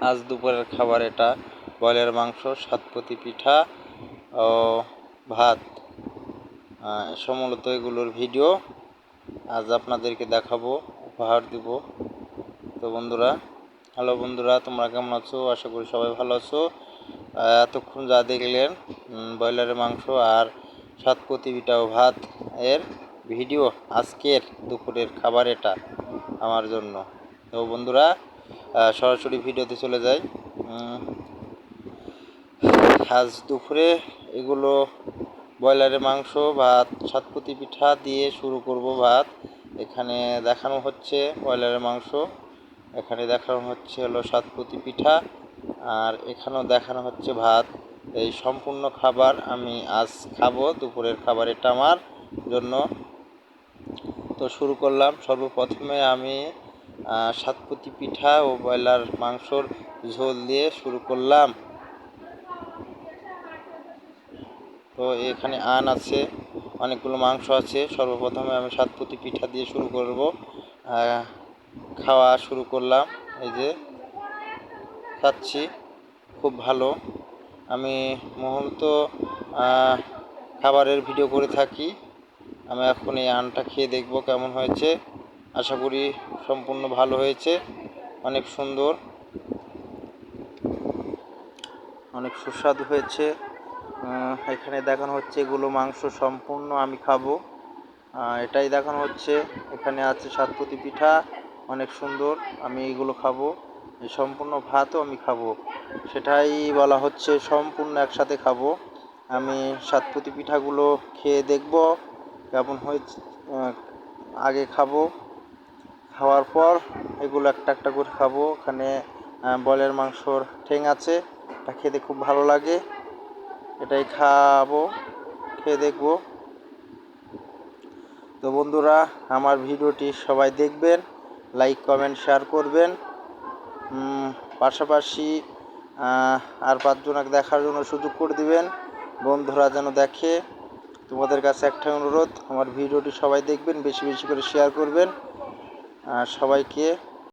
আজ দুপুরের খাবার এটা ব্রয়লার মাংস, সাতপতি পিঠা ও ভাত। মূলত এগুলোর ভিডিও আজ আপনাদেরকে দেখাবো, উপহার দিব। তো বন্ধুরা, হ্যালো বন্ধুরা, তোমরা কেমন আছো? আশা করি সবাই ভালো আছো। এতক্ষণ যা দেখলেন ব্রয়লারের মাংস আর সাতপতি পিঠা ও ভাত এর ভিডিও, আজকের দুপুরের খাবার এটা আমার জন্য। তো বন্ধুরা, সরাসরি ভিডিওতে চলে যাই। আজ দুপুরে এগুলো ব্রয়লারের মাংস, ভাত, সাতপতি পিঠা দিয়ে শুরু করব। ভাত এখানে দেখানো হচ্ছে ব্রয়লারের মাংস, এখানে দেখানো হচ্ছে হলো সাতপতি পিঠা, আর এখানেও দেখানো হচ্ছে ভাত। এই সম্পূর্ণ খাবার আমি আজ খাবো, দুপুরের খাবার এটা আমার জন্য। তো শুরু করলাম। সর্বপ্রথমে আমি সাতপতি পিঠা ও ব্রয়লার মাংসর ঝোল দিয়ে শুরু করলাম। তো এখানে আছে, অনেকগুলো মাংস আছে। সর্বপ্রথমে আমি সাতপতি পিঠা দিয়ে শুরু করব, খাওয়া শুরু করলাম। এই যে খাচ্ছি, খুব ভালো। আমি মুহূর্ত খাবারের ভিডিও করে থাকি। আমি এখন এই আনটা খেয়ে দেখব কেমন হয়েছে। আশা করি সম্পূর্ণ ভালো হয়েছে, অনেক সুন্দর, অনেক সুস্বাদু হয়েছে। এখানে দেখানো হচ্ছে এগুলো মাংস সম্পূর্ণ আমি খাবো, এটাই দেখানো হচ্ছে। এখানে আছে সাতপতি পিঠা, অনেক সুন্দর, আমি এগুলো খাবো। এই সম্পূর্ণ ভাতও আমি খাবো, সেটাই বলা হচ্ছে সম্পূর্ণ একসাথে খাবো। আমি সাতপতি পিঠাগুলো খেয়ে দেখব কেমন হয়েছে, আগে খাবো, খাওয়ার পর এগুলো একটা একটা করে খাবো। এখানে ব্রয়লার মাংসর ঠ্যাং আছে, এটা খেতে খুব ভালো লাগে, এটাই খাবো, খেয়ে দেখব। তো বন্ধুরা, আমার ভিডিওটি সবাই দেখবেন, লাইক কমেন্ট শেয়ার করবেন। পাশাপাশি আর 5 জনকে দেখার জন্য সুযোগ করে দিবেন, বন্ধুরা যেন দেখে। তোমাদের কাছে একটা অনুরোধ, আমার ভিডিওটি সবাই দেখবেন, বেশি বেশি করে শেয়ার করবেন। সবাইকে